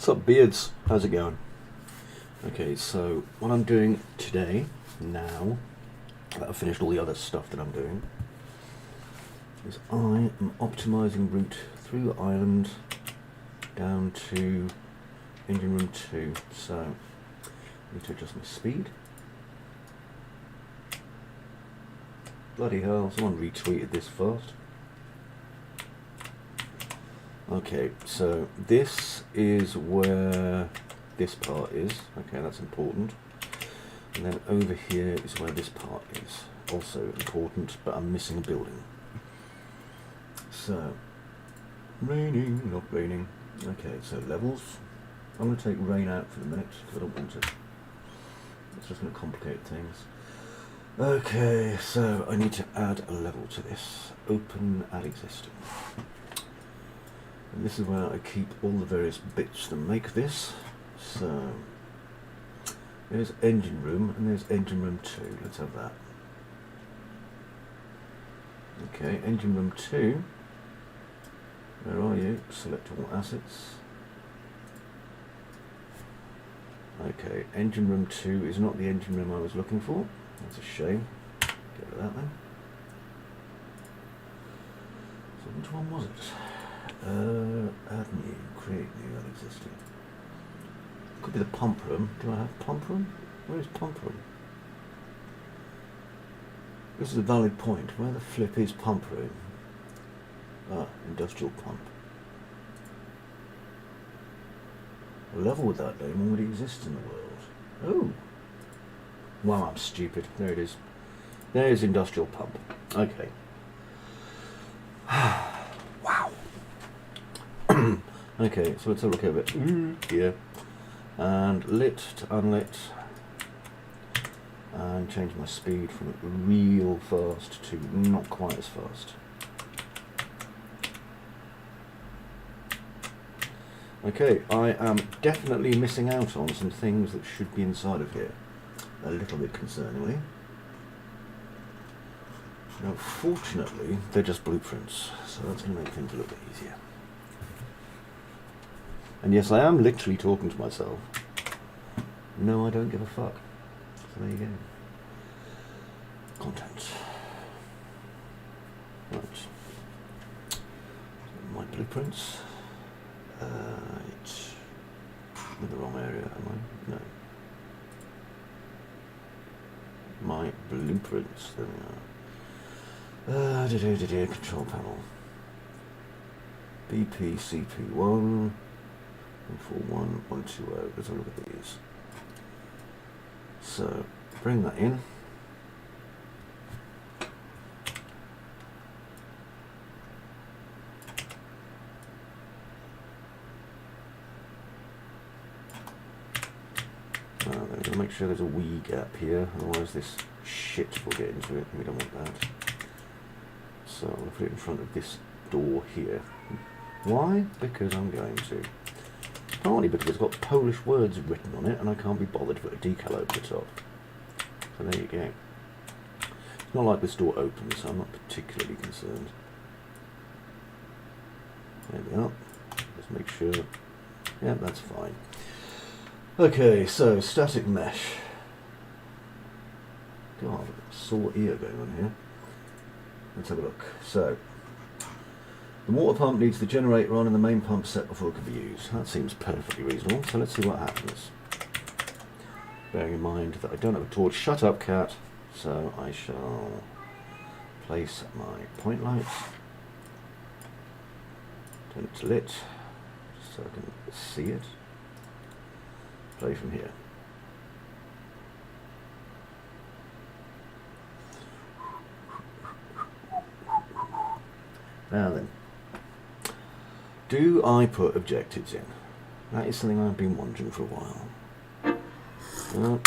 What's up, beards? How's it going? Okay, so what I'm doing today, now that I've finished all the other stuff that I'm doing, is I am optimizing route through the island down to engine room 2. So I need to adjust my speed. Bloody hell, someone retweeted this fast. Okay, so this is where this part is. Okay, that's important. And then over here is where this part is. Also important, but I'm missing a building. So, raining, not raining. Okay, so levels. I'm going to take rain out for the minute, because I don't want it. It's just going to complicate things. Okay, so I need to add a level to this. Open, add existing. And this is where I keep all the various bits that make this. So there's engine room and there's engine room 2. Let's have that. Okay, engine room 2. Where are you? Select all assets. Okay, engine room 2 is not the engine room I was looking for. That's a shame. Get rid of that then. So which one was it? Add new, create new, add existing. Could be the pump room. Do I have pump room? Where is pump room? This is a valid point. Where the flip is pump room? Ah, industrial pump. A level with that name already exists in the world. Oh! Wow, I'm stupid. There it is. There's industrial pump. Okay. Wow. Okay, so let's have a look over it. Here. And lit to unlit. And change my speed from real fast to not quite as fast. Okay, I am definitely missing out on some things that should be inside of here. A little bit concerningly. Now, fortunately, they're just blueprints, so that's going to make things a little bit easier. And yes, I am literally talking to myself. No, I don't give a fuck. So there you go. Content. Right. My blueprints. It's in the wrong area, am I? No. My blueprints, there we are. Control panel. BP, CP1, 141, 120. Let's have a look at these. So, bring that in. I'm going to make sure there's a wee gap here, otherwise this shit will get into it and we don't want that. So I'm going to put it in front of this door here. Why? Because I'm going to. Partly because it's got Polish words written on it and I can't be bothered to put a decal over the top. So there you go. It's not like this door opens, so I'm not particularly concerned. There we are. Let's make sure. Yeah, that's fine. Okay, so static mesh. God, sore ear going on here. Let's have a look. So, the water pump needs the generator on and the main pump set before it can be used. That seems perfectly reasonable, so let's see what happens. Bearing in mind that I don't have a torch. Shut up, cat. So I shall place my point lights. Turn it to lit, so I can see it. Play from here. Now then, do I put objectives in? That is something I've been wondering for a while. Well,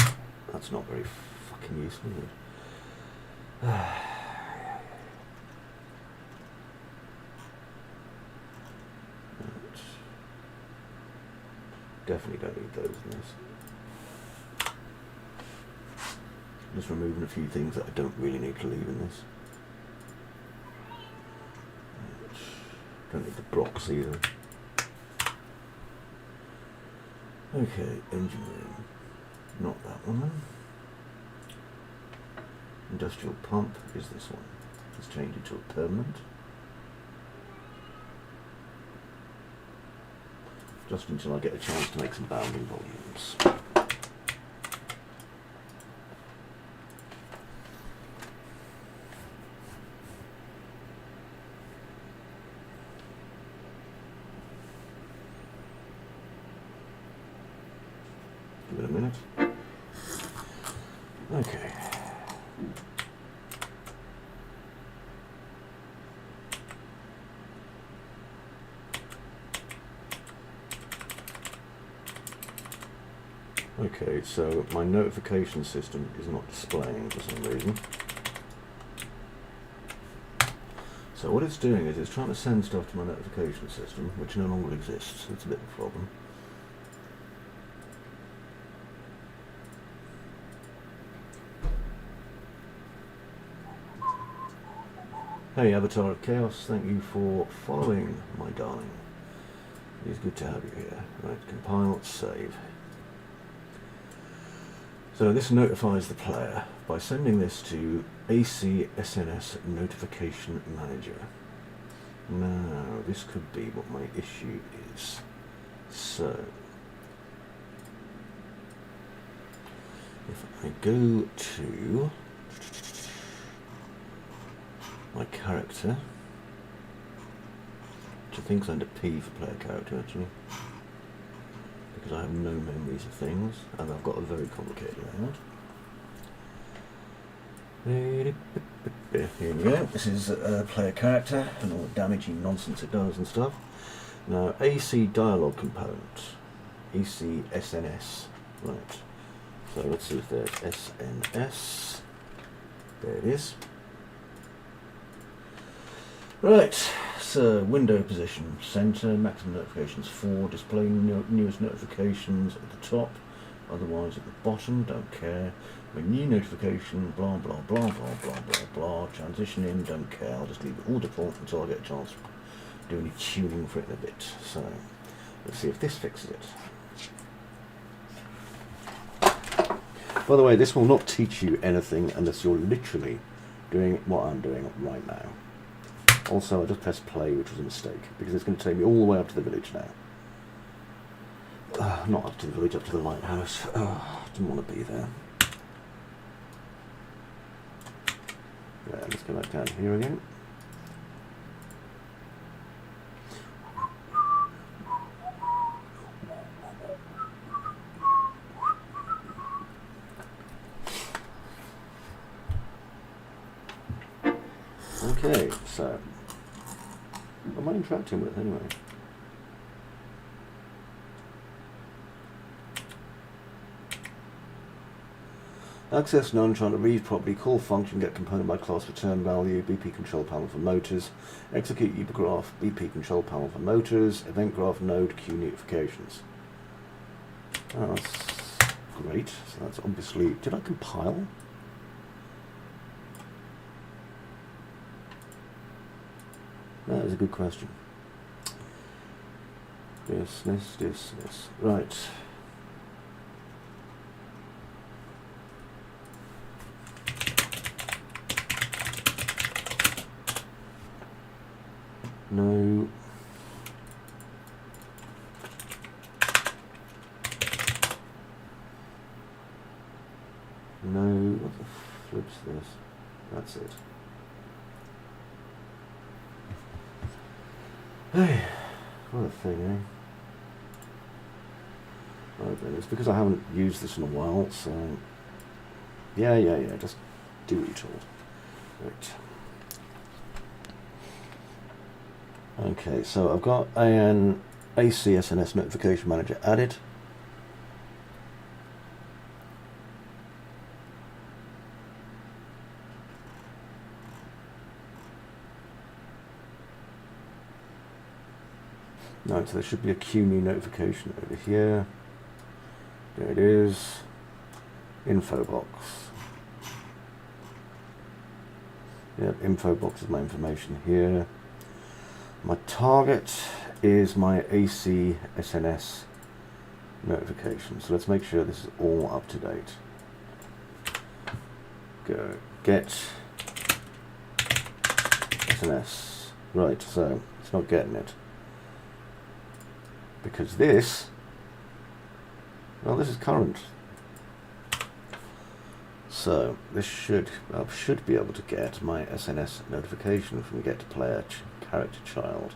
that's not very fucking useful, is it? Definitely don't need those in this. Just removing a few things that I don't really need to leave in this. Don't need the Brox either. Okay, engine room. Not that one then. Industrial pump is this one. Let's change it to a permanent. Just until I get a chance to make some bounding volumes. Give it a minute. Okay. Okay, so my notification system is not displaying for some reason. So what it's doing is it's trying to send stuff to my notification system, which no longer exists. It's a bit of a problem. Hey Avatar of Chaos, thank you for following, my darling. It is good to have you here. Right, compile, save. So this notifies the player by sending this to AC SNS Notification Manager. Now, this could be what my issue is. So, if I go to my character, which I think is under P for player character actually, because I have no memories of things, and I've got a very complicated layout. Here we go, this is a player character, and all the damaging nonsense it does and stuff. Now, AC dialogue component, AC SNS, right, so let's see if there's SNS, there it is. Right, so window position, center, maximum notifications 4, display newest notifications at the top, otherwise at the bottom, don't care. My new notification, blah blah blah blah blah blah blah, transition in, don't care, I'll just leave it all default until I get a chance to do any tuning for it in a bit. So, let's see if this fixes it. By the way, this will not teach you anything unless you're literally doing what I'm doing right now. Also, I just pressed play, which was a mistake, because it's going to take me all the way up to the village now. Not up to the village, up to the lighthouse. Didn't want to be there. Yeah, let's go back down here again. Okay, so what am I interacting with anyway? Access none, trying to read properly, call function, get component by class return value, BP control panel for motors, execute uber graph, BP control panel for motors, event graph node, queue notifications. Oh, that's great. So that's obviously, did I compile? That is a good question. This. Right. No. No. What the flip's this? That's it. Hey, what a thing, eh? Right then, it's because I haven't used this in a while, so yeah, just do what you're told. Right. Okay, so I've got an AC SNS notification manager added. Right, so there should be a queue new notification over here. There it is. Info box. Yep, info box is my information here. My target is my AC SNS notifications. So let's make sure this is all up to date. Go get SNS. Right, so it's not getting it. Because this, well, this is current. So this should be able to get my SNS notification from get to player character child.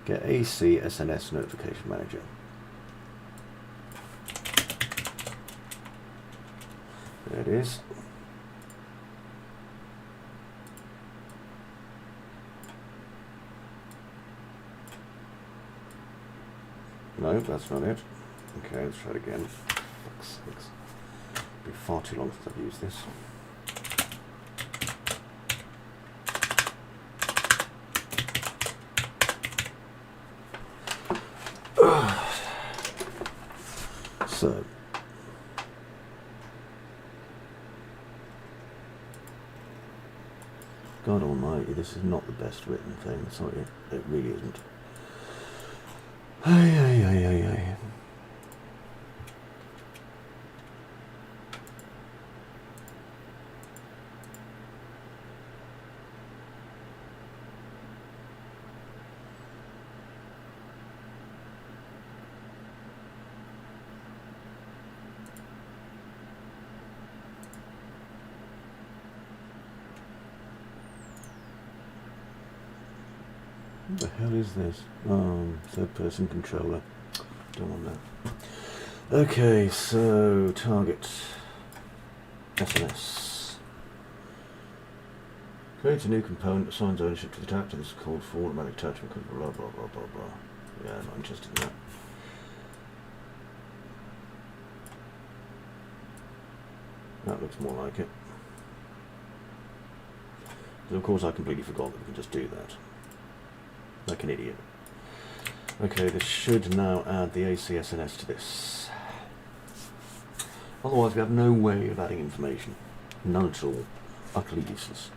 Get AC SNS notification manager. There it is. No, that's not it. Okay, let's try it again. Fuck's sakes. It'll be far too long since I've used this. So, God almighty, this is not the best written thing. Sorry, it really isn't. Ay, ay, ay, ay, ay. What the hell is this? Third person controller. Don't want that. Okay, so target SNS. Creates a new component, assigns ownership to the character. This is called for automatic attachment. Blah blah blah blah blah. Yeah, I'm not interested in that. That looks more like it. So of course I completely forgot that we can just do that. Like an idiot. Okay, this should now add the ACSNS to this. Otherwise we have no way of adding information. None at all. Utterly useless.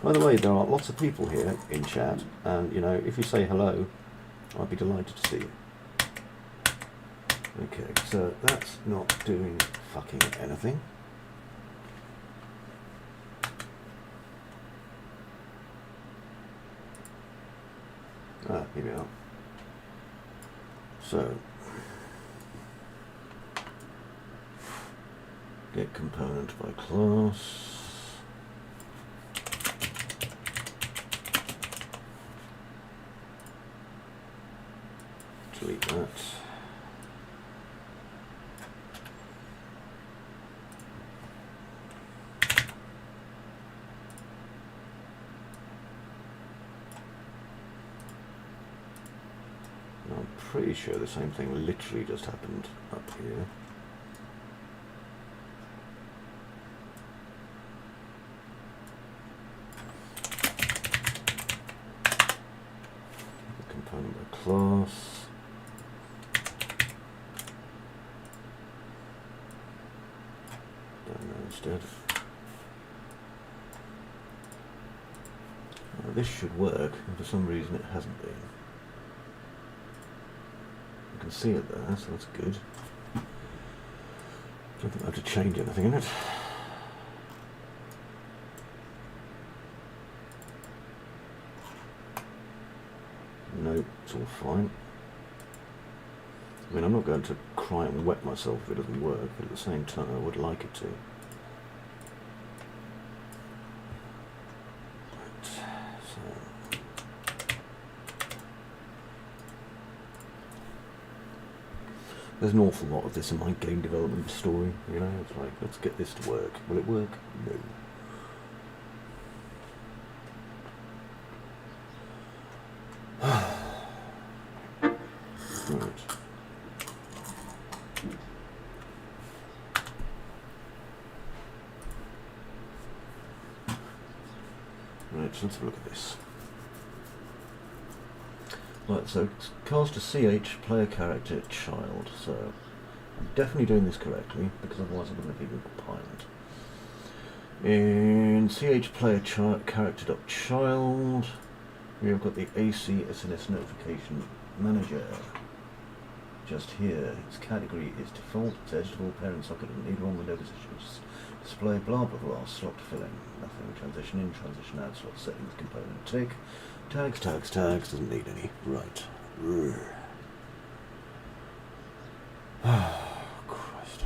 By the way, there are lots of people here in chat, and you know, if you say hello, I'd be delighted to see you. Okay, so that's not doing fucking anything. Ah, here we are. So, get component by class. Delete that. I'm pretty sure the same thing literally just happened up here. Component by class. Done that instead. Now this should work, and for some reason it hasn't been. You can see it there, so that's good. Don't think I have to change anything in it. Nope, it's all fine. I mean, I'm not going to cry and wet myself if it doesn't work, but at the same time I would like it to. Right, so there's an awful lot of this in my game development story, you know, it's like, let's get this to work. Will it work? No. Right, so let's have a look at this. Right, so cast a CH player character child. So I'm definitely doing this correctly, because otherwise I'm going to be compiled. In ch player character.child, we have got the AC SNS notification manager. Just here, its category is default, it's editable, parent socket doesn't need one, window positions, display, blah blah blah, slot filling, nothing, transition in, transition out, slot settings, component tick, tags, doesn't need any, right. Oh, Christ.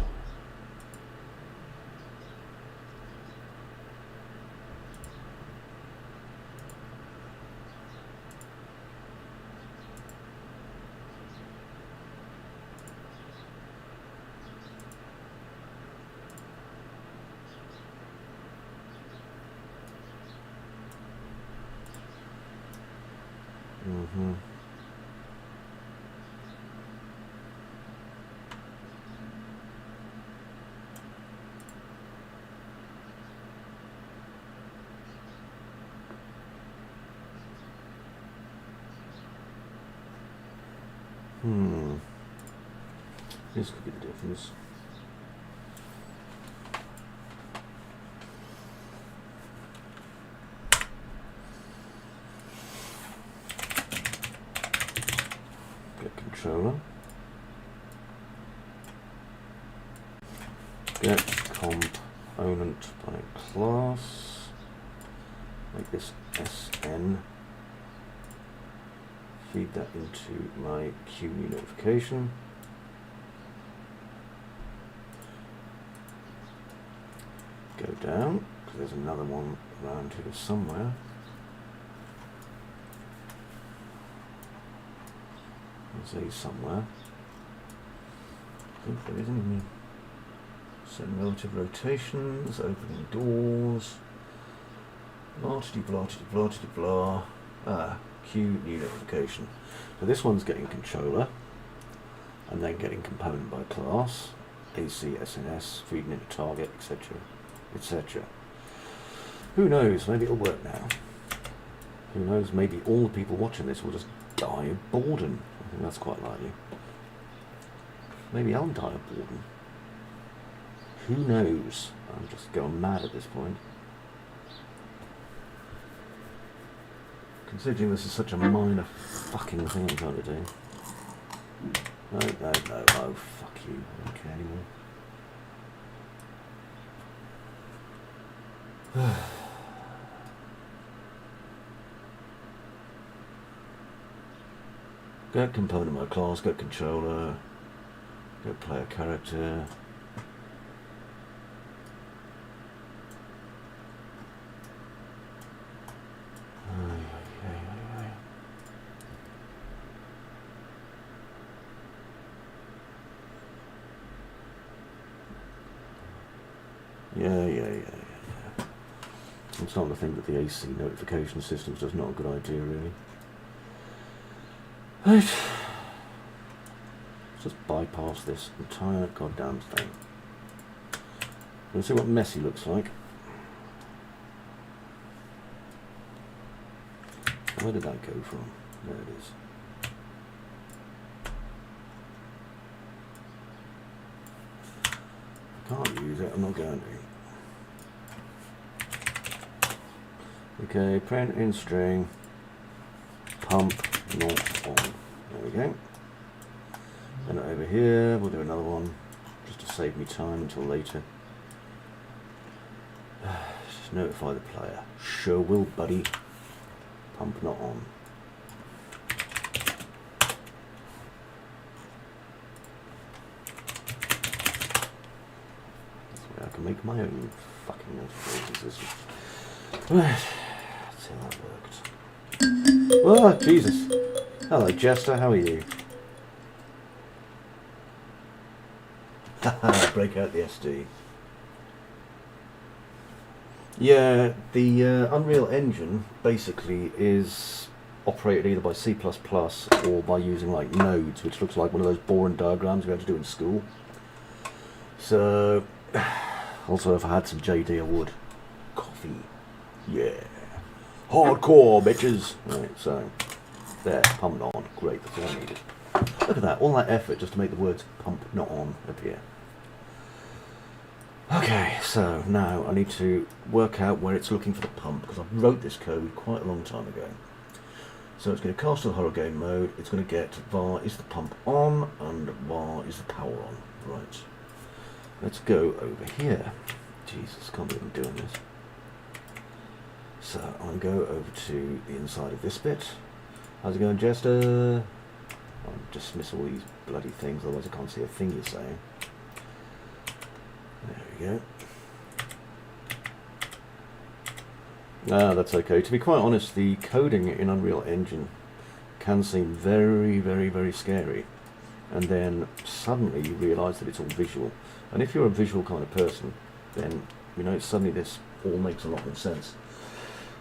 This could be the difference. Get controller. Get component by class. Make this SN. Feed that into my QE notification. Go down, because there's another one around here somewhere. There's a somewhere. I think there isn't any. Setting relative rotations, opening doors. Blah blah blah blah. Ah, Q new notification. So this one's getting controller, and then getting component by class, AC, SNS, feeding into target, etc. etc. Who knows, maybe it'll work now. Who knows, maybe all the people watching this will just die of boredom. I think that's quite likely. Maybe I'll die of boredom. Who knows? I'm just going mad at this point. Considering this is such a minor fucking thing I'm trying to do. No, oh fuck you, I don't care anymore. Get component my class, get controller, get player character. Yeah. I'm starting to think that the AC notification system is just not a good idea, really. Right. Let's just bypass this entire goddamn thing. Let's see what messy looks like. Where did that go from? There it is. I can't use it, I'm not going to. Okay, print in string, pump not on. There we go. Then over here, we'll do another one, just to save me time until later. Just notify the player. Sure will, buddy. Pump not on. This way I can make my own fucking notification system. Right. See how that worked. Oh, Jesus. Hello, Jester. How are you? Haha, break out the SD. Yeah, the Unreal Engine basically is operated either by C++ or by using like nodes, which looks like one of those boring diagrams we had to do in school. So, also if I had some JD I would. Coffee. Yeah. Hardcore, bitches. Right, so, there, pump not on. Great, that's all I needed. Look at that, all that effort just to make the words pump not on appear. Okay, So now I need to work out where it's looking for the pump, because I wrote this code quite a long time ago. So it's going to cast the horror game mode, it's going to get var is the pump on and var is the power on. Right. Let's go over here. Jesus, can't believe I'm doing this. So I'm going to go over to the inside of this bit. How's it going, Jester? I'll dismiss all these bloody things, otherwise I can't see a thing you're saying. There we go. Ah, that's okay. To be quite honest, the coding in Unreal Engine can seem very, very, very scary. And then suddenly you realise that it's all visual. And if you're a visual kind of person, then, you know, suddenly this all makes a lot more sense.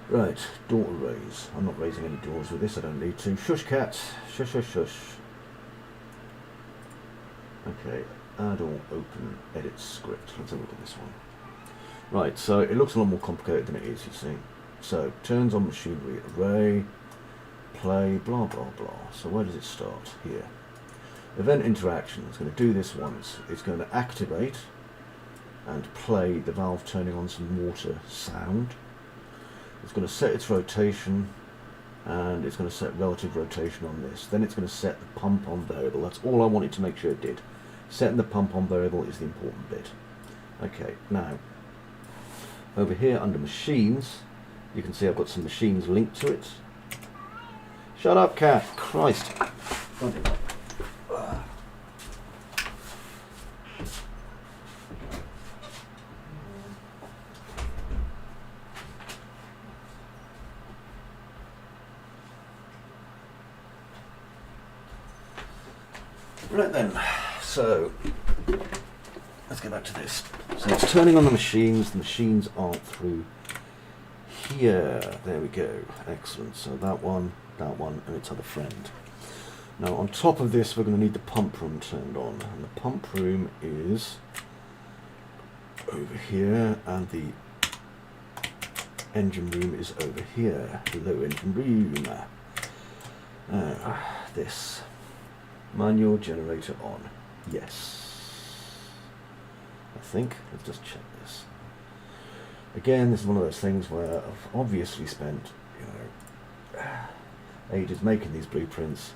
Right, door raise. I'm not raising any doors with this, I don't need to. Shush, cat. Shush, shush, shush. Okay, add or open edit script. Let's have a look at this one. Right, so it looks a lot more complicated than it is, you see. So, turns on machinery array, play, blah, blah, blah. So where does it start? Here. Event interaction. It's going to do this once. It's going to activate and play the valve turning on some water sound. It's going to set its rotation, and it's going to set relative rotation on this. Then it's going to set the pump on variable. That's all I wanted to make sure it did. Setting the pump on variable is the important bit. Okay, now, over here under machines, you can see I've got some machines linked to it. Shut up, cat! Christ! Right then, so let's get back to this. So it's turning on the machines are through here. There we go, excellent. So that one, and its other friend. Now on top of this we're going to need the pump room turned on, and the pump room is over here, and the engine room is over here. Hello, engine room. This. Manual generator on. Yes. I think. Let's just check this. Again, this is one of those things where I've obviously spent, you know, ages making these blueprints.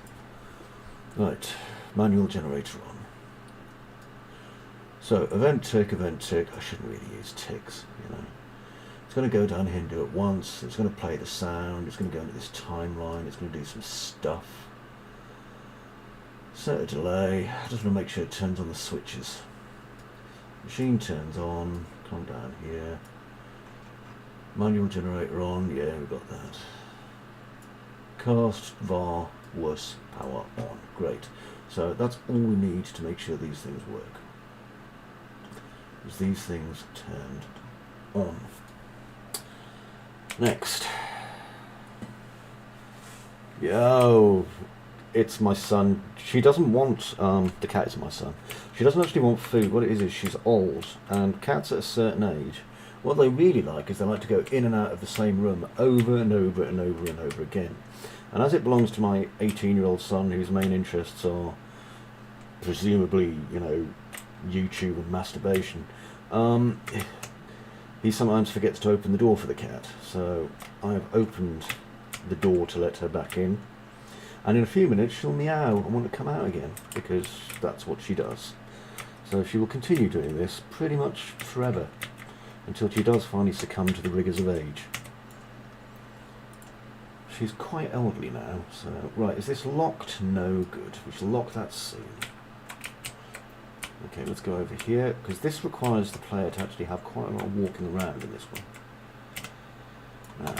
Right. Manual generator on. So, event tick. I shouldn't really use ticks, you know. It's going to go down here and do it once. It's going to play the sound. It's going to go into this timeline. It's going to do some stuff. Set a delay. I just want to make sure it turns on the switches. Machine turns on. Come down here. Manual generator on. Yeah, we've got that. Cast var was power on. Great. So that's all we need to make sure these things work. Is these things turned on. Next. Yo. It's my son. She doesn't want, the cat is my son. She doesn't actually want food. What it is she's old, and cats at a certain age, what they really like is they like to go in and out of the same room over and over and over and over again. And as it belongs to my 18-year-old son, whose main interests are presumably, you know, YouTube and masturbation, he sometimes forgets to open the door for the cat. So I have opened the door to let her back in. And in a few minutes she'll meow and want to come out again, because that's what she does. So she will continue doing this pretty much forever, until she does finally succumb to the rigours of age. She's quite elderly now, so... Right, is this locked? No good. We shall lock that soon. Okay, let's go over here, because this requires the player to actually have quite a lot of walking around in this one. Now,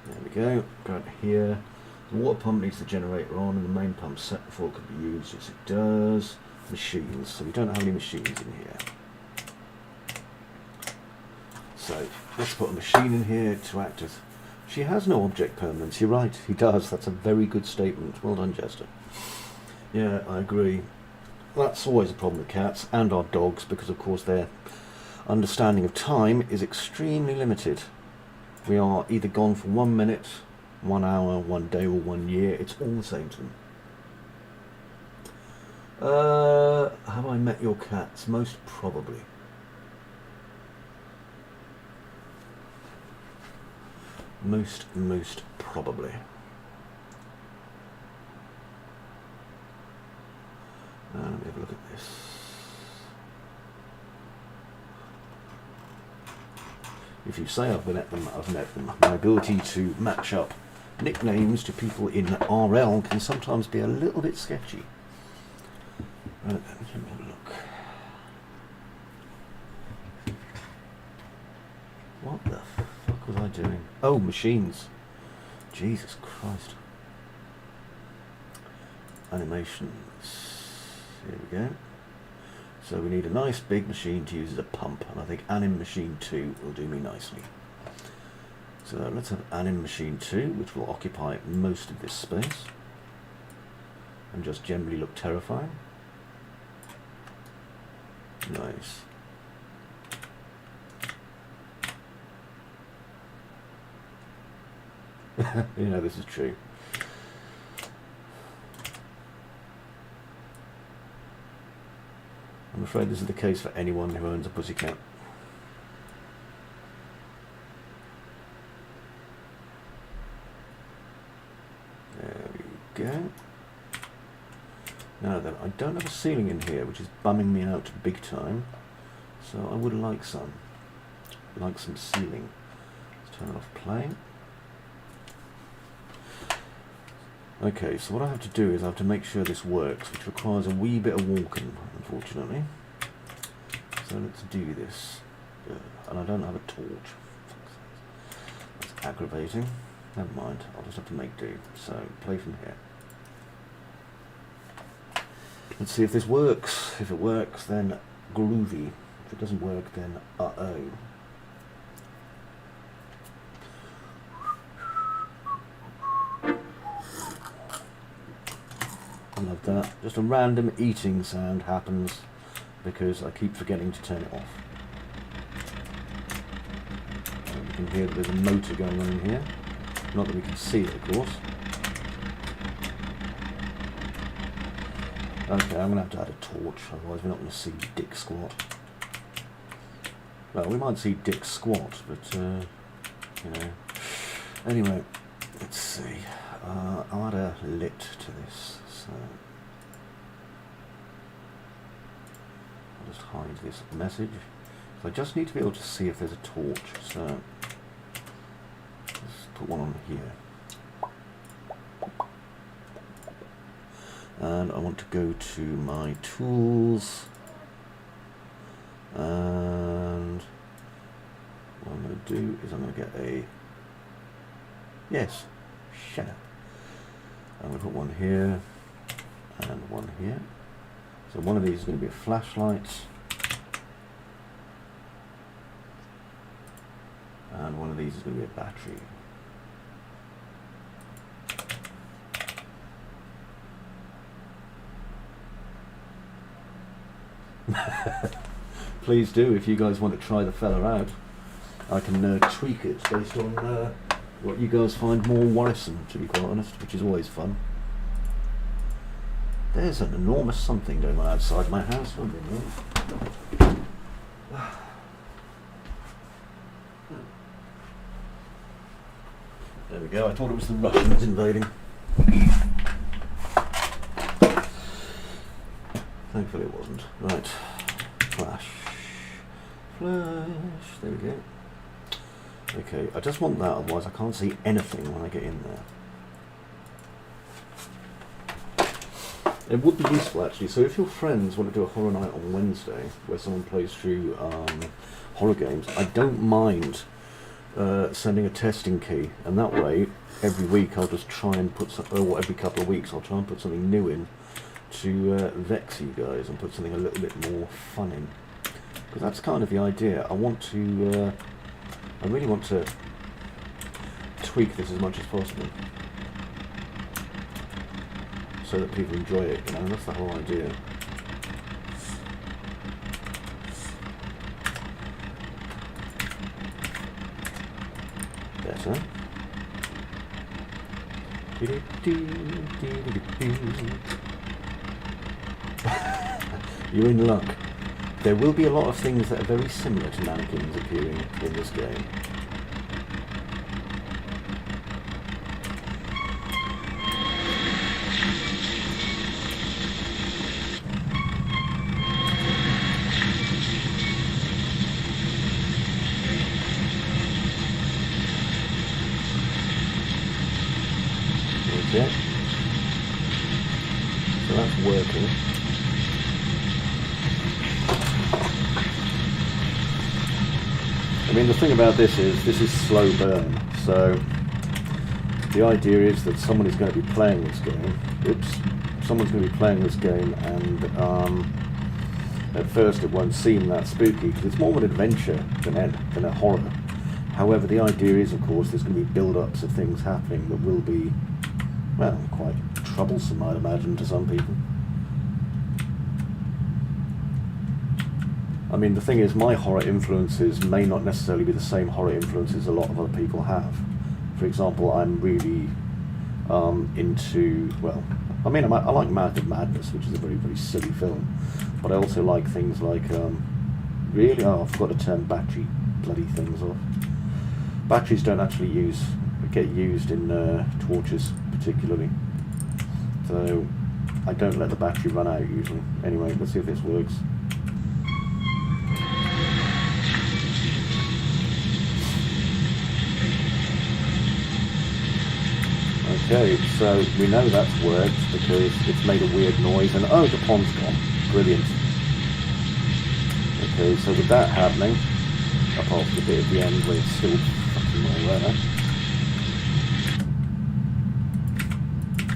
there we go, go over here. The water pump needs the generator on, and the main pump set before it could be used. Yes, it does. Machines, so we don't have any machines in here. So, let's put a machine in here to act as... She has no object permanence, you're right, he does. That's a very good statement. Well done, Jester. Yeah, I agree. That's always a problem with cats, and our dogs, because of course their understanding of time is extremely limited. We are either gone for 1 minute, 1 hour, 1 day, or 1 year. It's all the same to them. Have I met your cats? Most probably. Most probably. Let me have a look at this. If you say I've met them, I've met them. My ability to match up nicknames to people in RL can sometimes be a little bit sketchy. Right then, let me have a look. What the fuck was I doing? Oh, machines. Jesus Christ. Animations. Here we go. So we need a nice big machine to use as a pump, and I think Anim Machine 2 will do me nicely. So let's have Anim Machine 2, which will occupy most of this space, and just generally look terrifying. Nice. You know, this is true. I'm afraid this is the case for anyone who owns a pussycat. There we go. Now then, I don't have a ceiling in here, which is bumming me out big time. So I would like some ceiling. Let's turn off play. Okay, so what I have to do is I have to make sure this works, which requires a wee bit of walking, unfortunately. So let's do this. And I don't have a torch. That's aggravating. Never mind, I'll just have to make do. So, play from here. Let's see if this works. If it works, then groovy. If it doesn't work, then uh-oh. I love that. Just a random eating sound happens because I keep forgetting to turn it off. And you can hear that there's a motor going on in here. Not that we can see it, of course. Okay, I'm going to have to add a torch, otherwise we're not going to see Dick squat. Well, we might see Dick squat, but, you know. Anyway, let's see. I'll add a lit to this. So I'll just hide this message. So I just need to be able to see if there's a torch. So let's put one on here. And I want to go to my tools. And what I'm going to do is I'm going to get a... Yes, shut up. I'm going to put one here. And one here. So one of these is going to be a flashlight, and one of these is going to be a battery. Please do, if you guys want to try the fella out. I can tweak it based on what you guys find more worrisome, to be quite honest, which is always fun. There's an enormous something going on outside my house. There we go, I thought it was the Russians invading. Thankfully it wasn't. Right, flash. There we go. Okay, I just want that, otherwise I can't see anything when I get in there. It would be useful actually, so if your friends want to do a horror night on Wednesday where someone plays through horror games, I don't mind sending a testing key, and that way every week I'll just try and put or every couple of weeks I'll try and put something new in to vex you guys and put something a little bit more fun in, because that's kind of the idea. I really want to tweak this as much as possible, so that people enjoy it, you know, that's the whole idea. Better. You're in luck. There will be a lot of things that are very similar to mannequins appearing in this game. here. I mean, the thing about this is slow burn, so the idea is that someone is going to be playing this game. Someone's going to be playing this game, and at first it won't seem that spooky because it's more of an adventure than a horror. However, the idea is, of course, there's going to be build-ups of things happening that will be, well, quite troublesome, I'd imagine, to some people. I mean, the thing is, my horror influences may not necessarily be the same horror influences a lot of other people have. For example, I'm really into, well, I mean, I like Mouth of Madness, which is a very, very silly film, but I also like things like, really, oh, I forgot to turn battery bloody things off. Batteries don't actually get used in torches particularly, so I don't let the battery run out usually. Anyway, let's see if this works. Okay, so we know that's worked because it's made a weird noise and oh, the pond's gone. Brilliant. Okay, so with that happening, apart from the bit at the end where it's still fucking well there.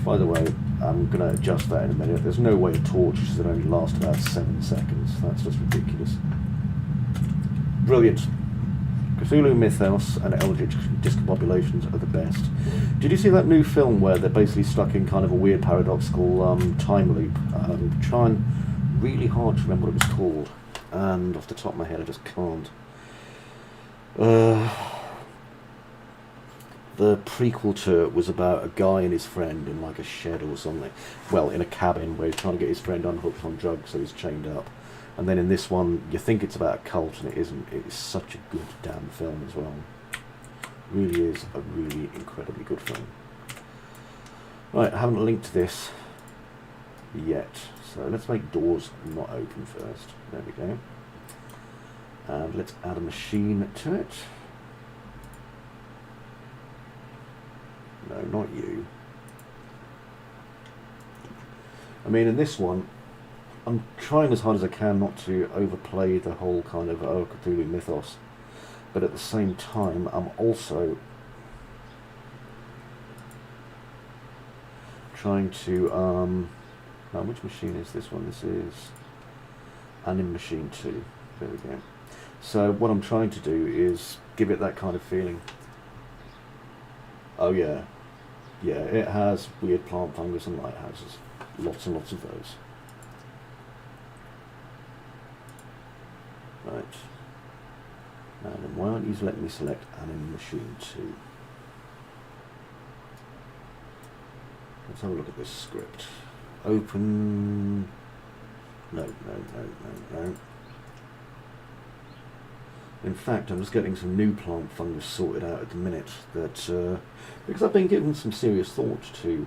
By the way, I'm going to adjust that in a minute. There's no way a torch should only last about 7 seconds. That's just ridiculous. Brilliant. Cthulhu Mythos and Eldritch Discombobulations are the best. Did you see that new film where they're basically stuck in kind of a weird paradoxical time loop? I'm trying really hard to remember what it was called, and off the top of my head I just can't. The prequel to it was about a guy and his friend in like a shed or something. Well, in a cabin where he's trying to get his friend unhooked on drugs, so he's chained up. And then in this one, you think it's about a cult, and it isn't. It's such a good damn film as well. Really is a really incredibly good film. Right, I haven't linked this yet, so let's make doors not open first. There we go. And let's add a machine to it. No, not you. I mean, in this one, I'm trying as hard as I can not to overplay the whole kind of Cthulhu Mythos, but at the same time I'm also trying to now which machine is this one? This is Anim Machine 2. There we go. So what I'm trying to do is give it that kind of feeling. Oh yeah, it has weird plant fungus and lighthouses, lots and lots of those. Right, now then why aren't you letting me select Anim Machine 2? Let's have a look at this script. Open... No. In fact, I'm just getting some new plant fungus sorted out at the minute, that because I've been giving some serious thought to,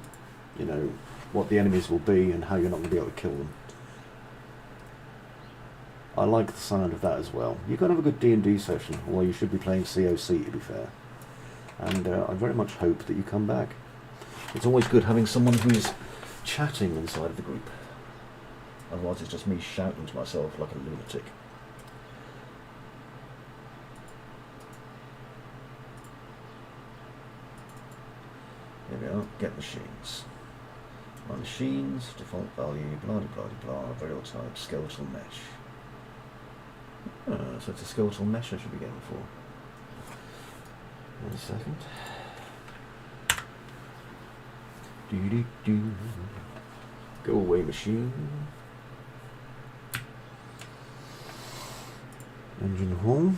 you know, what the enemies will be and how you're not going to be able to kill them. I like the sound of that as well. You can have a good D&D session, although you should be playing COC to be fair. And I very much hope that you come back. It's always good having someone who's chatting inside of the group. Otherwise it's just me shouting to myself like a lunatic. Here we are, get machines. My machines, default value, blah blah blah blah, variable type, skeletal mesh. So it's a skeletal mesh I should be going for. 1 second. Go away, machine. Engine home.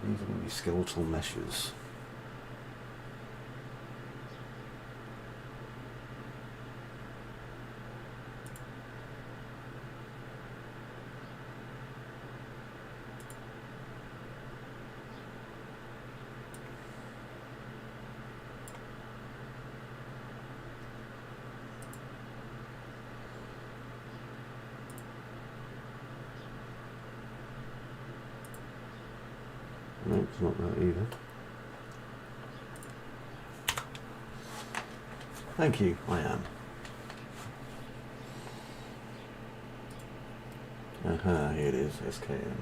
These are going to be skeletal meshes. No, it's not that either. Thank you, I am. Aha, here it is, SKM.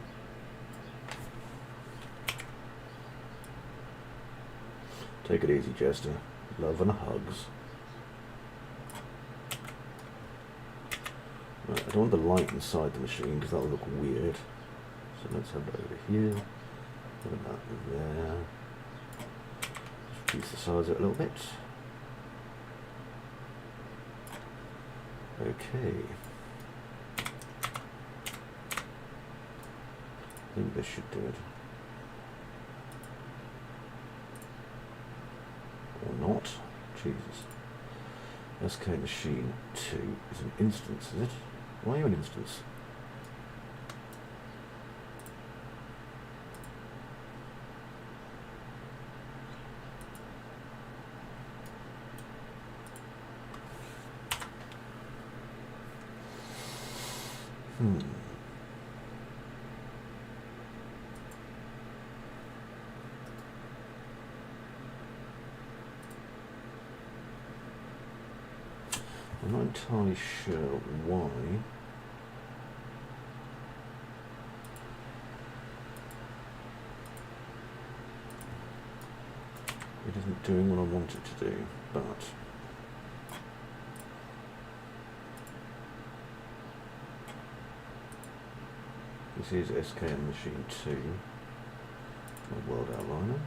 Take it easy, Jester. Love and hugs. Right, I don't want the light inside the machine because that'll look weird. So let's have it over here. Put that there. Reduce the size of it a little bit. Okay. I think this should do it. Or not. Jesus. SK machine 2 is an instance, is it? Why are you an instance? I'm not entirely sure why. It isn't doing what I want it to do, but this is SKM machine 2, my world outliner.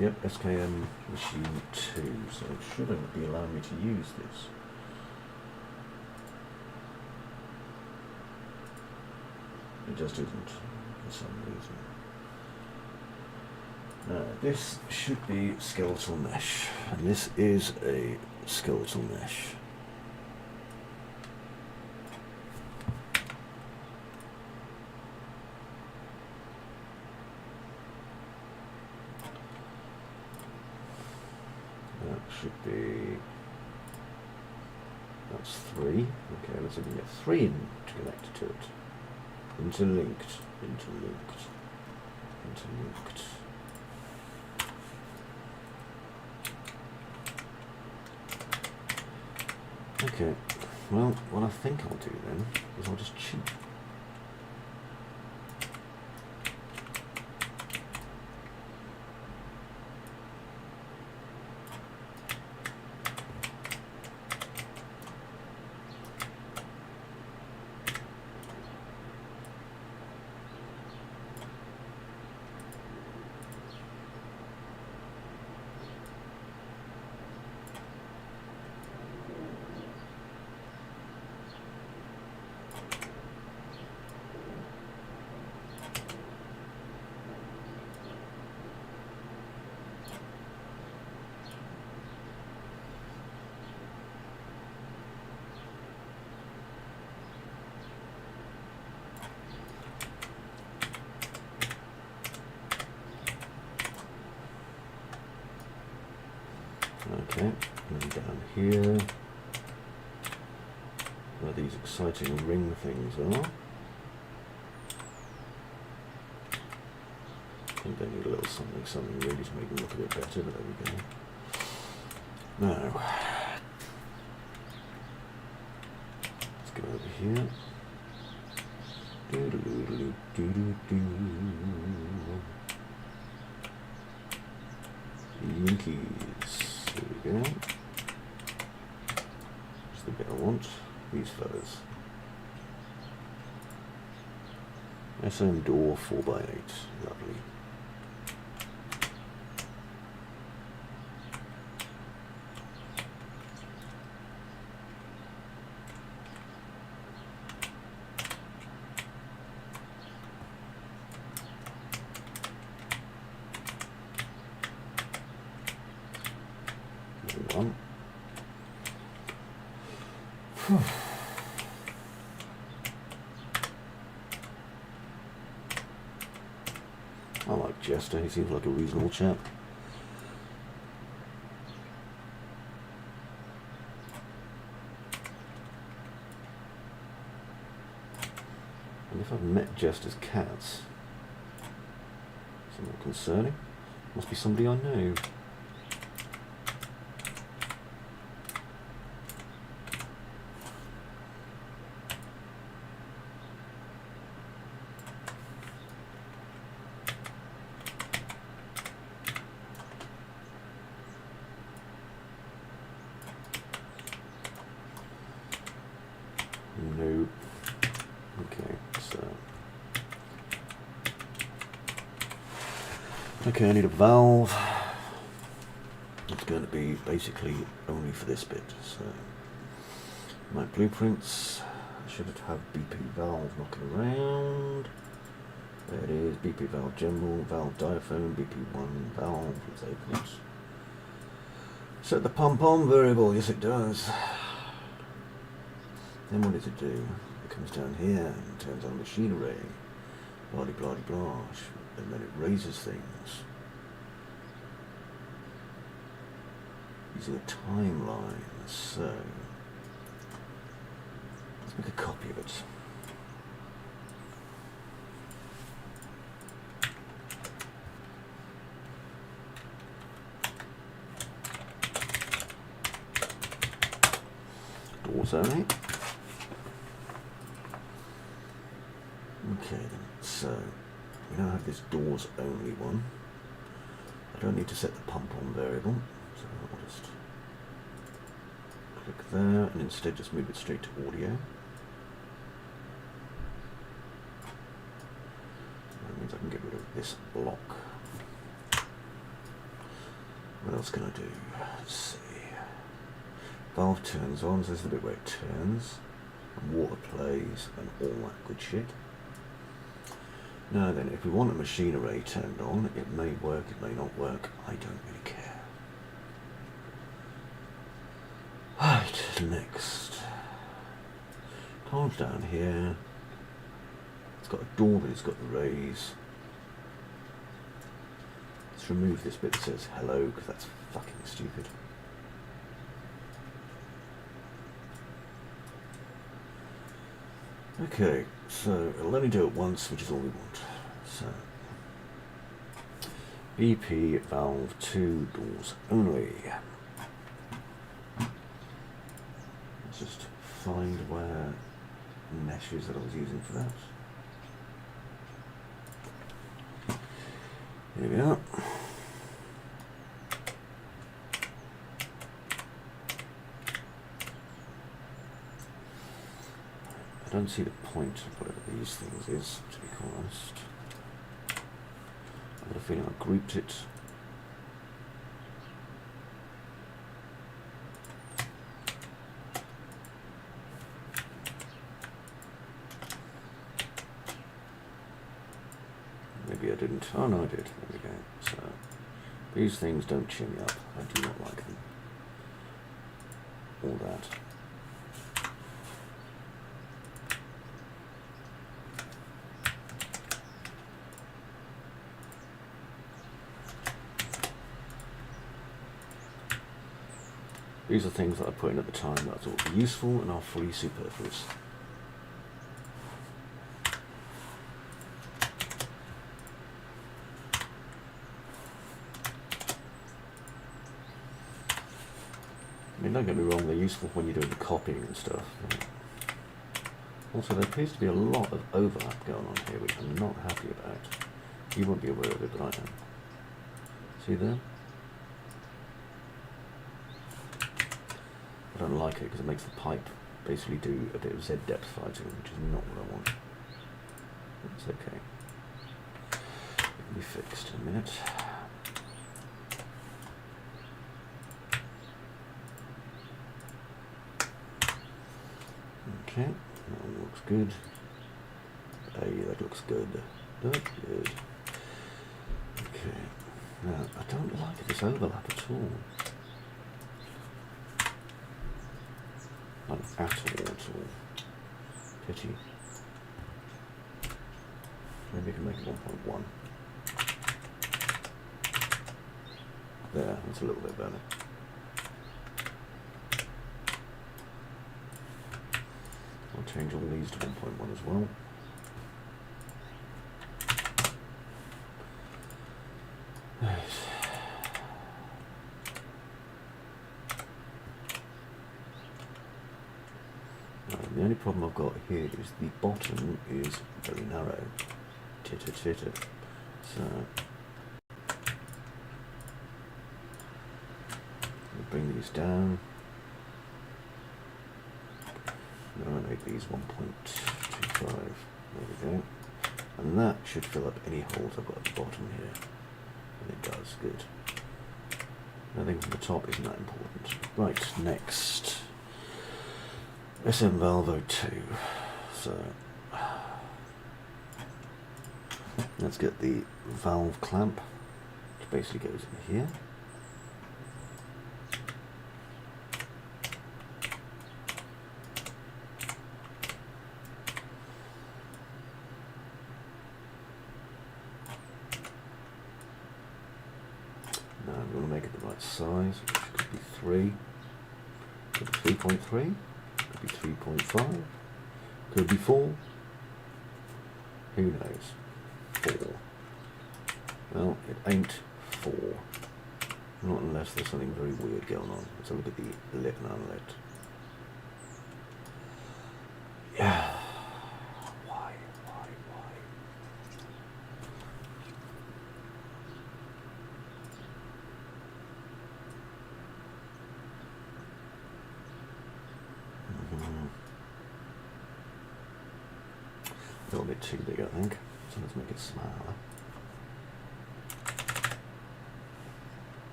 Yep, SKM machine 2, so it shouldn't be allowing me to use this. It just isn't, for some reason. Now, this should be skeletal mesh, and this is a skeletal mesh. Should be, that's 3. Okay, let's see if we can get 3 connected to it. Interlinked, interlinked, interlinked. Okay, well, what I think I'll do then is I'll just cheat. Okay, and down here, where these exciting ring things are. I think they need a little something really to make them look a bit better, but there we go. Now, let's go over here. Wickies. There we go. Just the bit I want. These fellas. SM door 4x8. Lovely. I like Jester, he seems like a reasonable chap. And if I've met Jester's cats, somewhat concerning. Must be somebody I know. No. Okay, so... Okay, I need a valve. It's going to be basically only for this bit, so... My blueprints... I should have BP valve knocking around. There it is, BP valve general, valve diaphragm, BP1 valve, let's open it. Set the pump on variable, yes it does. Then what does it do? It comes down here and turns on machinery, blah blah blah, and then it raises things using a timeline. So let's make a copy of it. Doors only. Okay then, so we now have this doors only one. I don't need to set the pump on variable, so I'll just click there and instead just move it straight to audio. That means I can get rid of this block. What else can I do? Let's see. Valve turns on, so this is the bit where it turns, and water plays, and all that good shit. Now then, if we want a machine array turned on, it may work, it may not work, I don't really care. Right, next. Tiles down here. It's got a door, but it's got the rays. Let's remove this bit that says hello, because that's fucking stupid. Okay, so it'll only do it once, which is all we want. So, BP valve 2 doors only. Let's just find where the mesh is that I was using for that. Here we are. I don't see the point of whatever these things is, to be honest. I've got a feeling I grouped it. Maybe I didn't. Oh no, I did. There we go. So these things don't cheer me up. I do not like them. All that. These are things that I put in at the time that I thought would be useful and are fully superfluous. I mean, don't get me wrong, they're useful when you're doing the copying and stuff. Also, there appears to be a lot of overlap going on here, which I'm not happy about. You won't be aware of it, but I am. See there? I don't like it because it makes the pipe basically do a bit of Z depth fighting, which is not what I want. It's okay. It can be fixed in a minute. Okay, that one looks good. Hey, that looks good. That's good. Okay, now I don't like this overlap at all. Not at all. Pity. Maybe I can make it 1.1. There, that's a little bit better. I'll change all these to 1.1 as well. Right. The only problem I've got here is the bottom is very narrow. Titter titter. So I'll bring these down. I'm going to make these 1.25. There we go. And that should fill up any holes I've got at the bottom here. And it does, good. Nothing from the top isn't that important. Right, next. SM valve 02. So let's get the valve clamp, which basically goes in here. Now I'm going to make it the right size, which could be 3, could be 3.3, could be 3.5, could be 4, who knows, 4. Well, it ain't 4, not unless there's something very weird going on. Let's have a look at the lit and unlit. Yeah. Why? A little bit too big, I think. So let's make it smaller.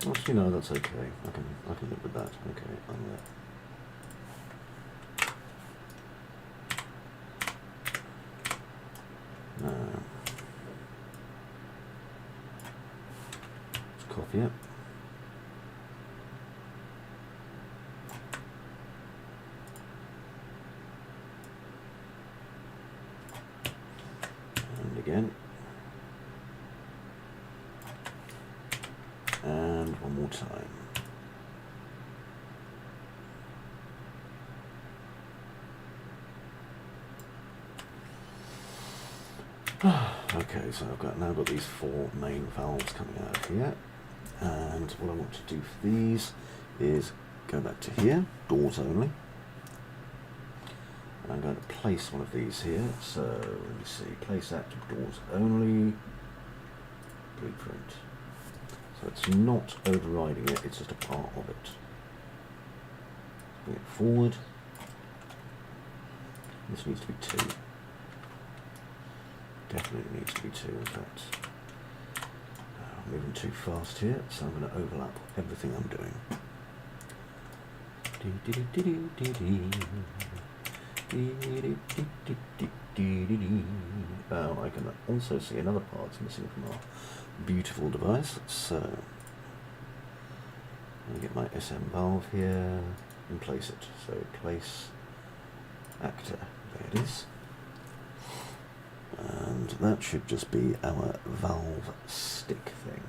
Actually no, that's okay. I can live with that. Okay, unlit. Now let's copy it. And again. And one more time. Okay, so I've now got these 4 main valves coming out of here, and what I want to do for these is go back to here, doors only, and I'm going to place one of these here. So let me see, place active doors only, blueprint. So it's not overriding it, it's just a part of it. Bring it forward. This needs to be 2. Definitely needs to be 2, in fact. I'm moving too fast here, so I'm going to overlap everything I'm doing. I can also see another part missing from our beautiful device, so I'm going to get my SM valve here and place it. So place actor, there it is. And that should just be our valve stick thing.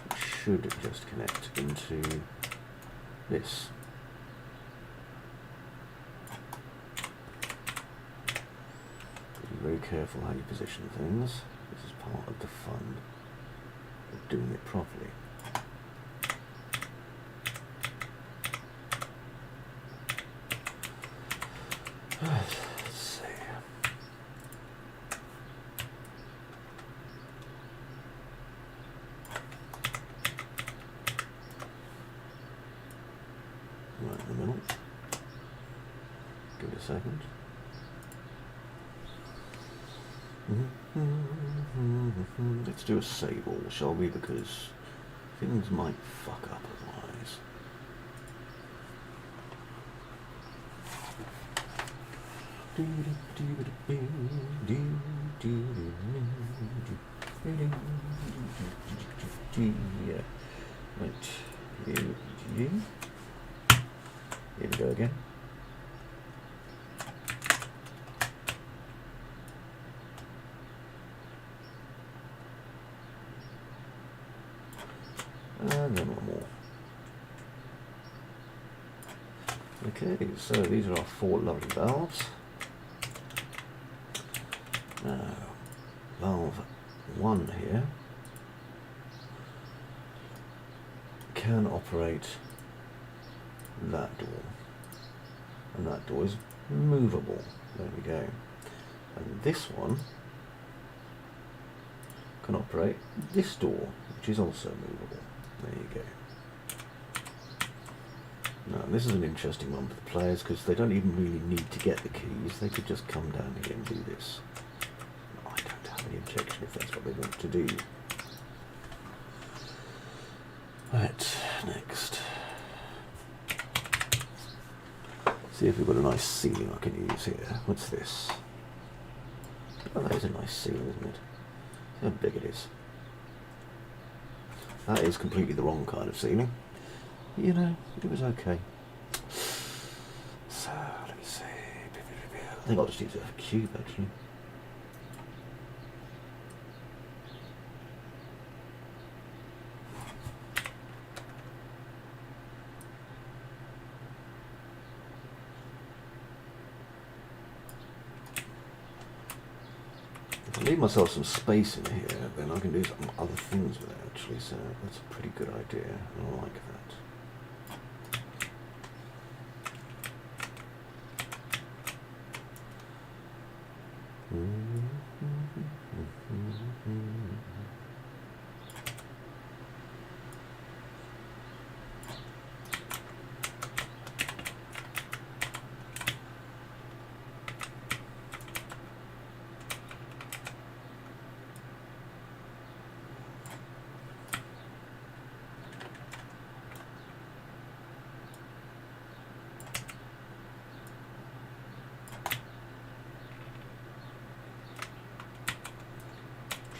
It should just connect into this. Be very careful how you position things. This is part of the fun of doing it properly. Let's see. Right in the middle. Give it a second. Let's do a save all, shall we? Because things might fuck up otherwise. Yeah. Right. Here we go again. And then one more. Okay, so these are our 4 lovely valves. Now, valve one here can operate that door, and that door is movable. There we go. And this one can operate this door, which is also movable. There you go. Now this is an interesting one for the players because they don't even really need to get the keys. They could just come down here and do this. I don't have any objection if that's what they want to do. Right, next. See if we've got a nice ceiling I can use here. What's this? Oh, that is a nice ceiling, isn't it? See how big it is. That is completely the wrong kind of ceiling. You know, it was okay. So, let me see. I think I'll just use a cube, actually. If I leave myself some space in here, then I can do some other things with it, actually, so that's a pretty good idea. I like that.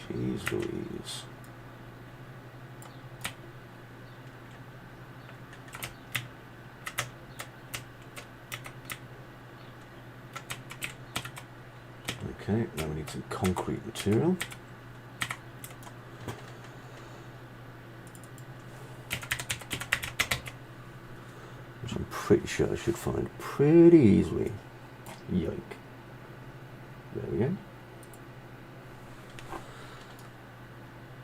Jeez Louise. Okay, now we need some concrete material. Which I'm pretty sure I should find pretty easily. Yoink. There we go.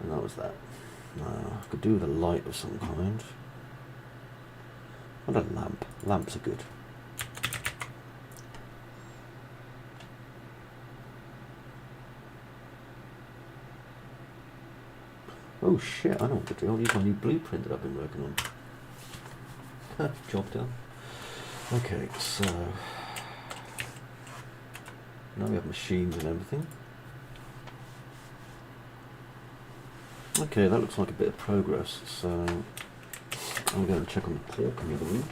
And that was that. I could do with a light of some kind. What a lamp. Lamps are good. Oh shit, I know what to do. I'll use my new blueprint that I've been working on. Job done. Okay, so now we have machines and everything. Okay, that looks like a bit of progress, so I'm going to check on the pork in the other room.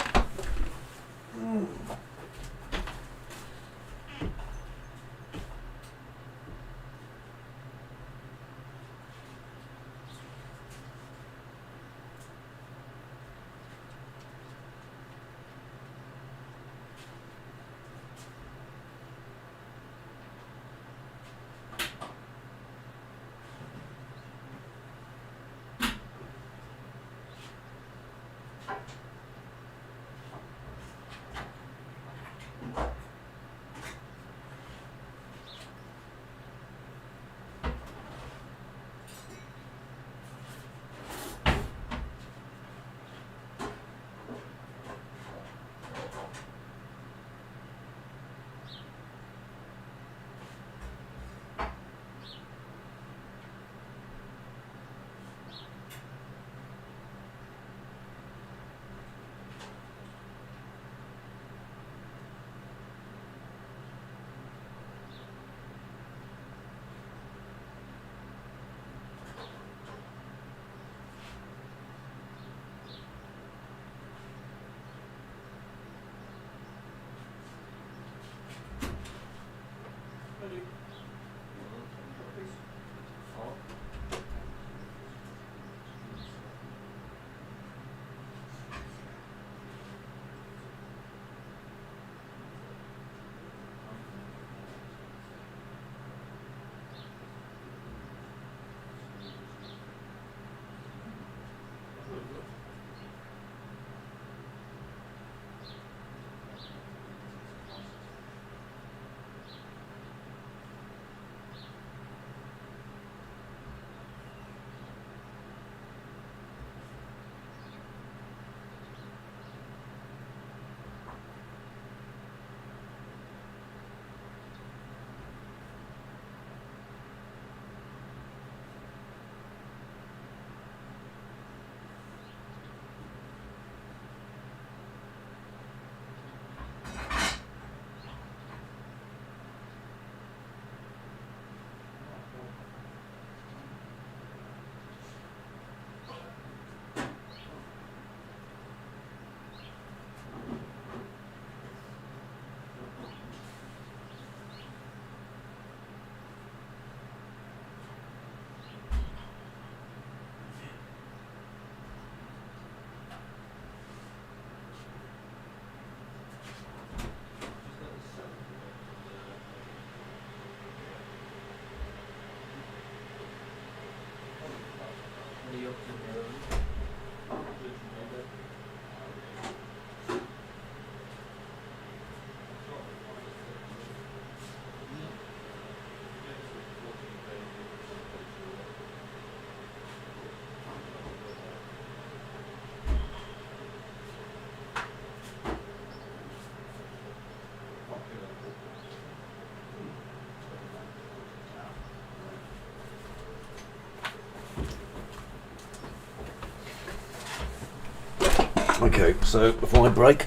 Okay, so before I break,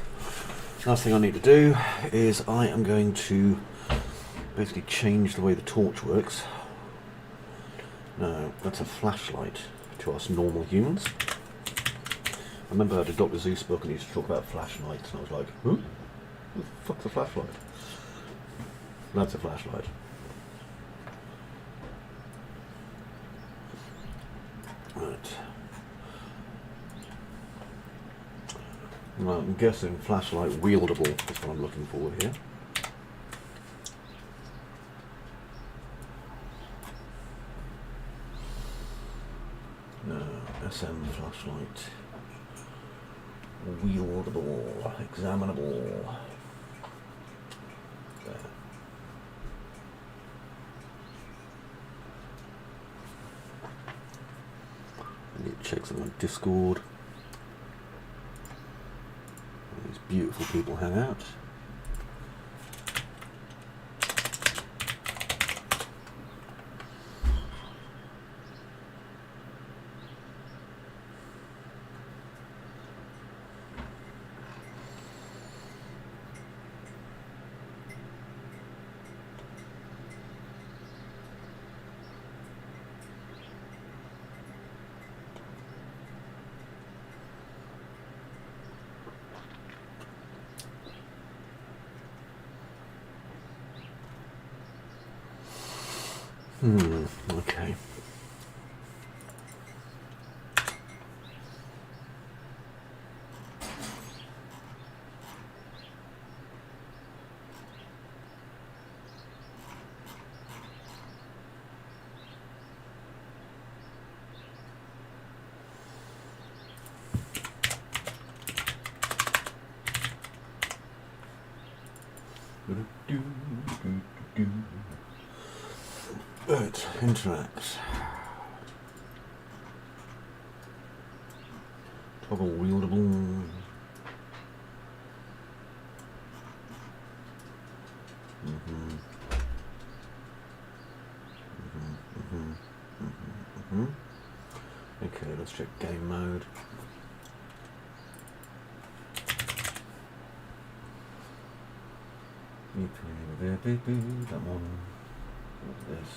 last thing I need to do is I am going to basically change the way the torch works. Now, that's a flashlight to us normal humans. I remember I had a Dr. Seuss book and he used to talk about flashlights, and I was like, who? What the fuck's a flashlight? That's a flashlight. Right. Well, I'm guessing flashlight wieldable is what I'm looking for here. No, SM flashlight. Wieldable, examinable. There. I need to check some on Discord. These beautiful people hang out. Okay. Right, interact. Toggle wieldable. Okay, let's check game mode. That one. This.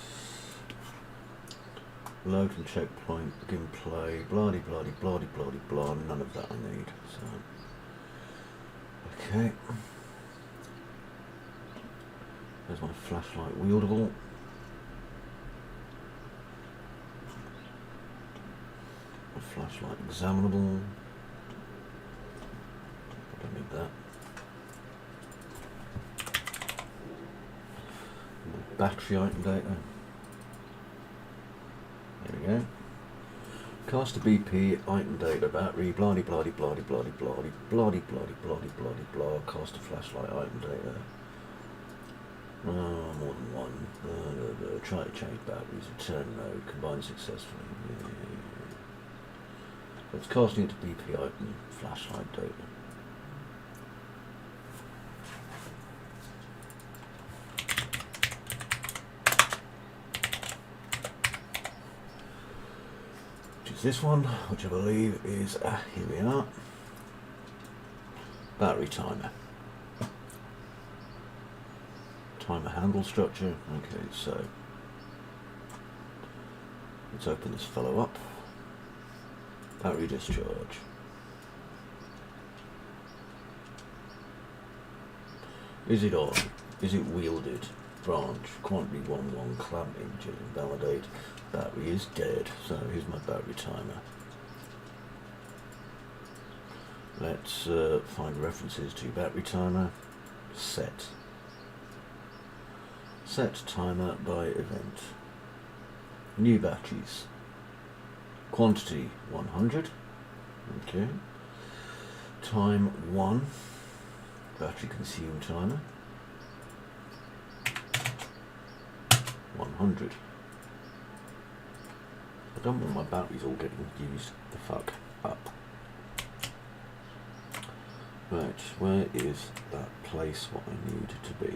Load and checkpoint, begin play, bloody bloody bloody bloody blah, none of that I need. So okay. There's my flashlight wieldable. My flashlight examinable. I don't need that. Battery item data. There we go. Caster BP item data battery bloody bloody bloody bloody bloody bloody bloody bloody bloody blah. Caster flashlight item data. More than one. Try to change batteries. Return node. Combine successfully. Yeah. So it's casting it to BP item flashlight data. This one, which I believe is, here we are, battery timer. Timer handle structure. Okay, so let's open this fellow up. Battery discharge. Is it on? Is it wielded? Branch. Quantity 1-1 clamp imaging. Validate. Battery is dead. So here's my battery timer. Let's find references to battery timer. Set. Set timer by event. New batteries. Quantity 100. Okay. Time 1. Battery consumed timer. 100. I don't want my batteries all getting used the fuck up. Right, where is that place what I need to be?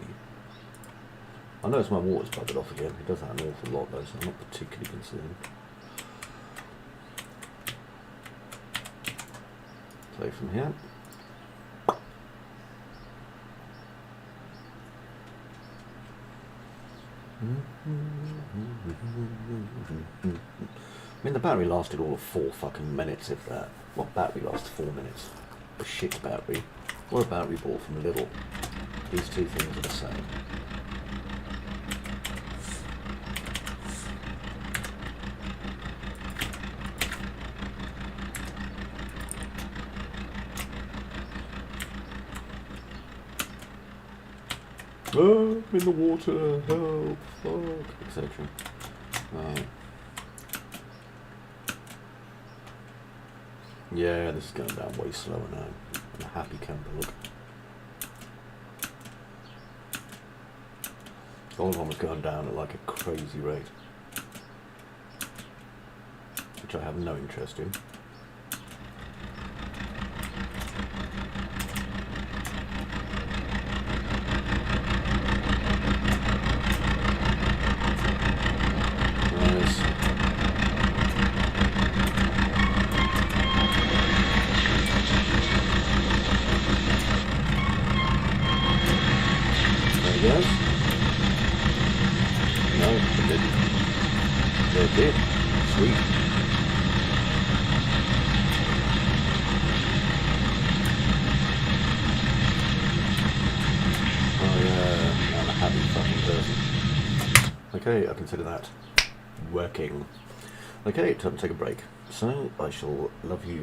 I notice my water's buggered off again. It does that an awful lot though, so I'm not particularly concerned. play from here. I mean, the battery lasted all of 4 fucking minutes, if that. What battery lasts 4 minutes? A shit battery. Or a battery bought from Lidl. These two things are the same. Oh, I'm in the water, help, fuck, etc. Yeah, this is going down way slower now. I'm a happy camper, look. The old one was going down at like a crazy rate, which I have no interest in. Yes? No, it didn't. It did. Sweet. Oh yeah, I'm a happy fucking person. Okay, I consider that working. Okay, time to take a break. So, I shall love you